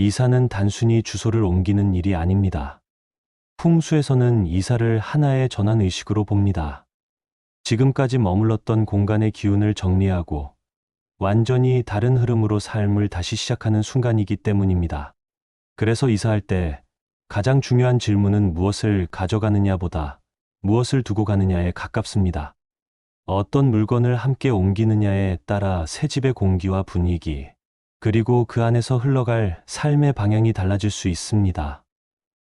이사는 단순히 주소를 옮기는 일이 아닙니다. 풍수에서는 이사를 하나의 전환의식으로 봅니다. 지금까지 머물렀던 공간의 기운을 정리하고 완전히 다른 흐름으로 삶을 다시 시작하는 순간이기 때문입니다. 그래서 이사할 때 가장 중요한 질문은 무엇을 가져가느냐보다 무엇을 두고 가느냐에 가깝습니다. 어떤 물건을 함께 옮기느냐에 따라 새 집의 공기와 분위기, 그리고 그 안에서 흘러갈 삶의 방향이 달라질 수 있습니다.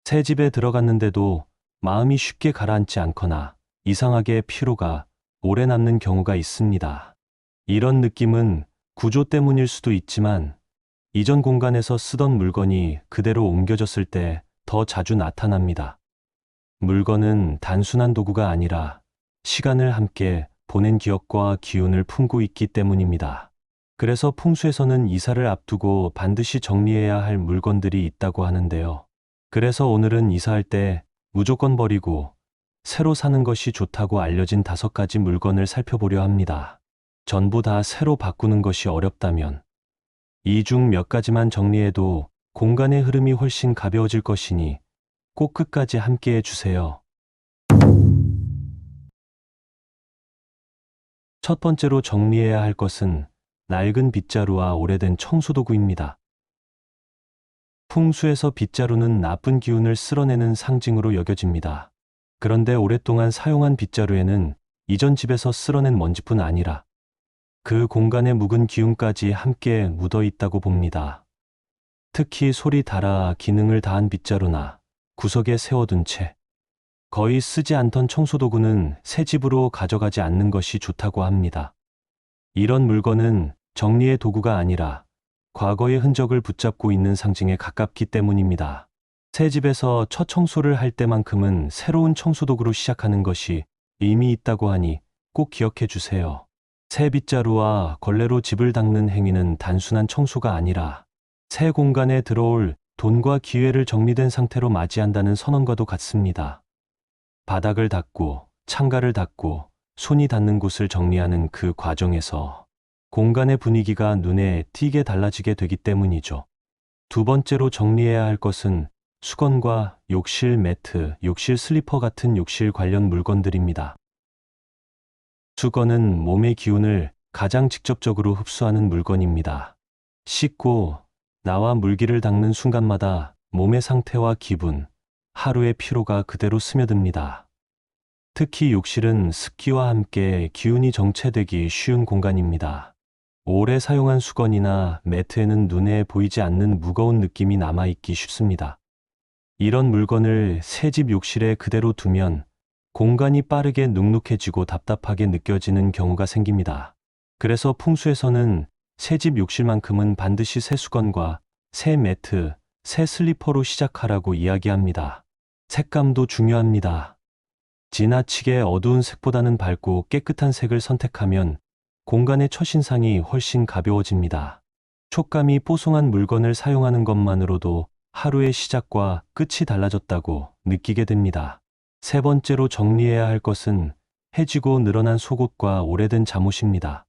새 집에 들어갔는데도 마음이 쉽게 가라앉지 않거나 이상하게 피로가 오래 남는 경우가 있습니다. 이런 느낌은 구조 때문일 수도 있지만 이전 공간에서 쓰던 물건이 그대로 옮겨졌을 때 더 자주 나타납니다. 물건은 단순한 도구가 아니라 시간을 함께 보낸 기억과 기운을 품고 있기 때문입니다. 그래서 풍수에서는 이사를 앞두고 반드시 정리해야 할 물건들이 있다고 하는데요. 그래서 오늘은 이사할 때 무조건 버리고 새로 사는 것이 좋다고 알려진 5가지 물건을 살펴보려 합니다. 전부 다 새로 바꾸는 것이 어렵다면 이 중 몇 가지만 정리해도 공간의 흐름이 훨씬 가벼워질 것이니 꼭 끝까지 함께 해주세요. 첫 번째로 정리해야 할 것은 낡은 빗자루와 오래된 청소도구입니다. 풍수에서 빗자루는 나쁜 기운을 쓸어내는 상징으로 여겨집니다. 그런데 오랫동안 사용한 빗자루에는 이전 집에서 쓸어낸 먼지뿐 아니라 그 공간의 묵은 기운까지 함께 묻어 있다고 봅니다. 특히 소리 달아 기능을 다한 빗자루나 구석에 세워둔 채 거의 쓰지 않던 청소도구는 새 집으로 가져가지 않는 것이 좋다고 합니다. 이런 물건은 정리의 도구가 아니라 과거의 흔적을 붙잡고 있는 상징에 가깝기 때문입니다. 새 집에서 첫 청소를 할 때만큼은 새로운 청소도구로 시작하는 것이 의미 있다고 하니 꼭 기억해 주세요. 새 빗자루와 걸레로 집을 닦는 행위는 단순한 청소가 아니라 새 공간에 들어올 돈과 기회를 정리된 상태로 맞이한다는 선언과도 같습니다. 바닥을 닦고 창가를 닦고 손이 닿는 곳을 정리하는 그 과정에서 공간의 분위기가 눈에 띄게 달라지게 되기 때문이죠. 두 번째로 정리해야 할 것은 수건과 욕실 매트, 욕실 슬리퍼 같은 욕실 관련 물건들입니다. 수건은 몸의 기운을 가장 직접적으로 흡수하는 물건입니다. 씻고 나와 물기를 닦는 순간마다 몸의 상태와 기분, 하루의 피로가 그대로 스며듭니다. 특히 욕실은 습기와 함께 기운이 정체되기 쉬운 공간입니다. 오래 사용한 수건이나 매트에는 눈에 보이지 않는 무거운 느낌이 남아있기 쉽습니다. 이런 물건을 새 집 욕실에 그대로 두면 공간이 빠르게 눅눅해지고 답답하게 느껴지는 경우가 생깁니다. 그래서 풍수에서는 새 집 욕실만큼은 반드시 새 수건과 새 매트, 새 슬리퍼로 시작하라고 이야기합니다. 색감도 중요합니다. 지나치게 어두운 색보다는 밝고 깨끗한 색을 선택하면 공간의 첫인상이 훨씬 가벼워집니다. 촉감이 뽀송한 물건을 사용하는 것만으로도 하루의 시작과 끝이 달라졌다고 느끼게 됩니다. 세 번째로 정리해야 할 것은 해지고 늘어난 속옷과 오래된 잠옷입니다.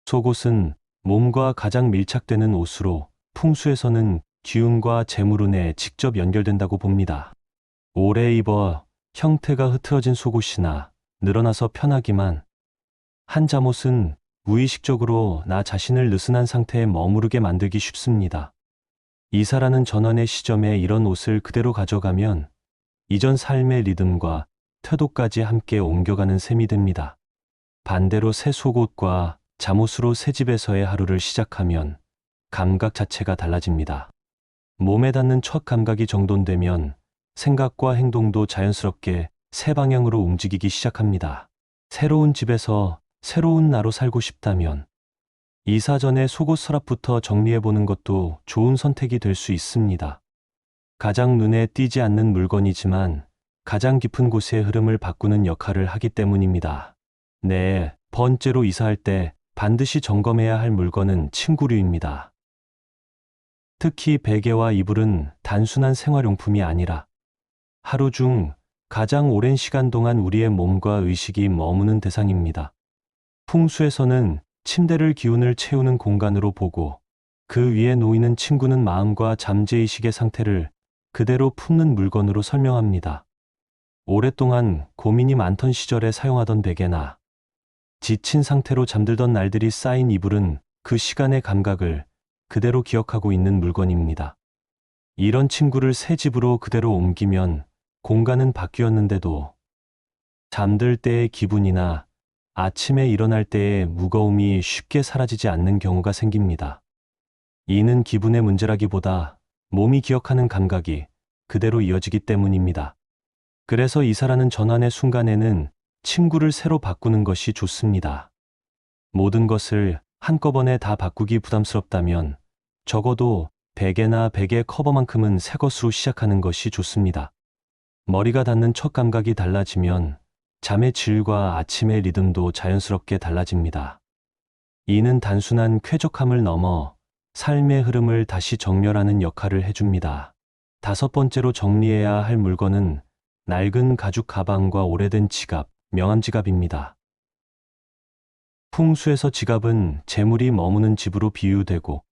속옷은 몸과 가장 밀착되는 옷으로 풍수에서는 기운과 재물운에 직접 연결된다고 봅니다. 오래 입어 형태가 흐트러진 속옷이나 늘어나서 편하기만 한 잠옷은 무의식적으로 나 자신을 느슨한 상태에 머무르게 만들기 쉽습니다. 이사라는 전환의 시점에 이런 옷을 그대로 가져가면 이전 삶의 리듬과 태도까지 함께 옮겨가는 셈이 됩니다. 반대로 새 속옷과 잠옷으로 새 집에서의 하루를 시작하면 감각 자체가 달라집니다. 몸에 닿는 첫 감각이 정돈되면 생각과 행동도 자연스럽게 새 방향으로 움직이기 시작합니다. 새로운 집에서 새로운 나로 살고 싶다면 이사 전에 속옷 서랍부터 정리해보는 것도 좋은 선택이 될 수 있습니다. 가장 눈에 띄지 않는 물건이지만 가장 깊은 곳의 흐름을 바꾸는 역할을 하기 때문입니다. 네, 번째로 이사할 때 반드시 점검해야 할 물건은 침구류입니다. 특히 베개와 이불은 단순한 생활용품이 아니라 하루 중 가장 오랜 시간 동안 우리의 몸과 의식이 머무는 대상입니다. 풍수에서는 침대를 기운을 채우는 공간으로 보고 그 위에 놓이는 침구는 마음과 잠재의식의 상태를 그대로 품는 물건으로 설명합니다. 오랫동안 고민이 많던 시절에 사용하던 베개나 지친 상태로 잠들던 날들이 쌓인 이불은 그 시간의 감각을 그대로 기억하고 있는 물건입니다. 이런 침구를 새 집으로 그대로 옮기면 공간은 바뀌었는데도 잠들 때의 기분이나 아침에 일어날 때의 무거움이 쉽게 사라지지 않는 경우가 생깁니다. 이는 기분의 문제라기보다 몸이 기억하는 감각이 그대로 이어지기 때문입니다. 그래서 이사라는 전환의 순간에는 침구를 새로 바꾸는 것이 좋습니다. 모든 것을 한꺼번에 다 바꾸기 부담스럽다면 적어도 베개나 베개 커버만큼은 새 것으로 시작하는 것이 좋습니다. 머리가 닿는 첫 감각이 달라지면 잠의 질과 아침의 리듬도 자연스럽게 달라집니다. 이는 단순한 쾌적함을 넘어 삶의 흐름을 다시 정렬하는 역할을 해줍니다. 다섯 번째로 정리해야 할 물건은 낡은 가죽 가방과 오래된 지갑, 명함 지갑입니다. 풍수에서 지갑은 재물이 머무는 집으로 비유되고,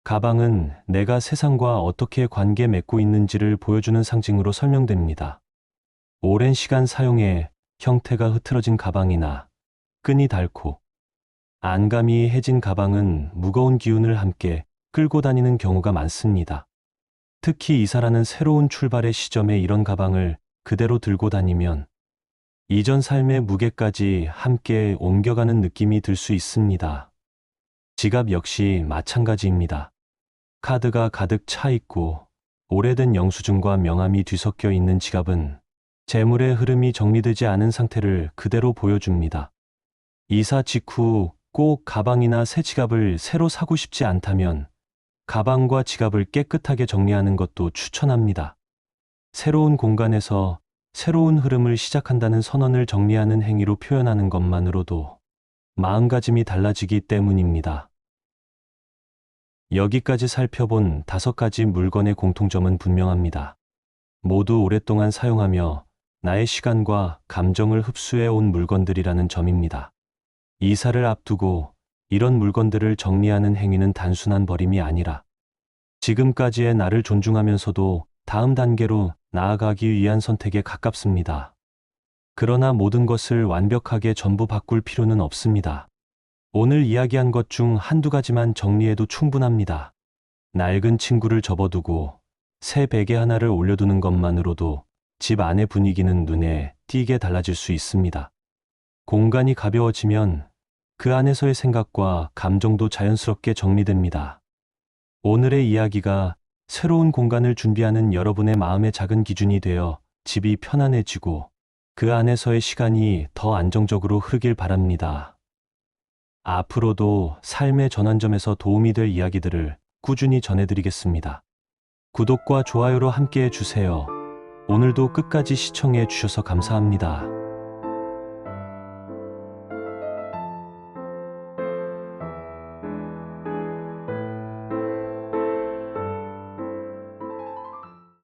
가방은 내가 세상과 어떻게 관계 맺고 있는지를 보여주는 상징으로 설명됩니다. 오랜 시간 사용해 형태가 흐트러진 가방이나 끈이 닳고 안감이 해진 가방은 무거운 기운을 함께 끌고 다니는 경우가 많습니다. 특히 이사라는 새로운 출발의 시점에 이런 가방을 그대로 들고 다니면 이전 삶의 무게까지 함께 옮겨가는 느낌이 들 수 있습니다. 지갑 역시 마찬가지입니다. 카드가 가득 차 있고 오래된 영수증과 명함이 뒤섞여 있는 지갑은 재물의 흐름이 정리되지 않은 상태를 그대로 보여줍니다. 이사 직후 꼭 가방이나 새 지갑을 새로 사고 싶지 않다면 가방과 지갑을 깨끗하게 정리하는 것도 추천합니다. 새로운 공간에서 새로운 흐름을 시작한다는 선언을 정리하는 행위로 표현하는 것만으로도 마음가짐이 달라지기 때문입니다. 여기까지 살펴본 5가지 물건의 공통점은 분명합니다. 모두 오랫동안 사용하며 나의 시간과 감정을 흡수해 온 물건들이라는 점입니다. 이사를 앞두고 이런 물건들을 정리하는 행위는 단순한 버림이 아니라 지금까지의 나를 존중하면서도 다음 단계로 나아가기 위한 선택에 가깝습니다. 그러나 모든 것을 완벽하게 전부 바꿀 필요는 없습니다. 오늘 이야기한 것 중 한두 가지만 정리해도 충분합니다. 낡은 침구를 접어두고 새 베개 하나를 올려두는 것만으로도 집 안의 분위기는 눈에 띄게 달라질 수 있습니다. 공간이 가벼워지면 그 안에서의 생각과 감정도 자연스럽게 정리됩니다. 오늘의 이야기가 새로운 공간을 준비하는 여러분의 마음의 작은 기준이 되어 집이 편안해지고 그 안에서의 시간이 더 안정적으로 흐르길 바랍니다. 앞으로도 삶의 전환점에서 도움이 될 이야기들을 꾸준히 전해드리겠습니다. 구독과 좋아요로 함께해 주세요. 오늘도 끝까지 시청해 주셔서 감사합니다.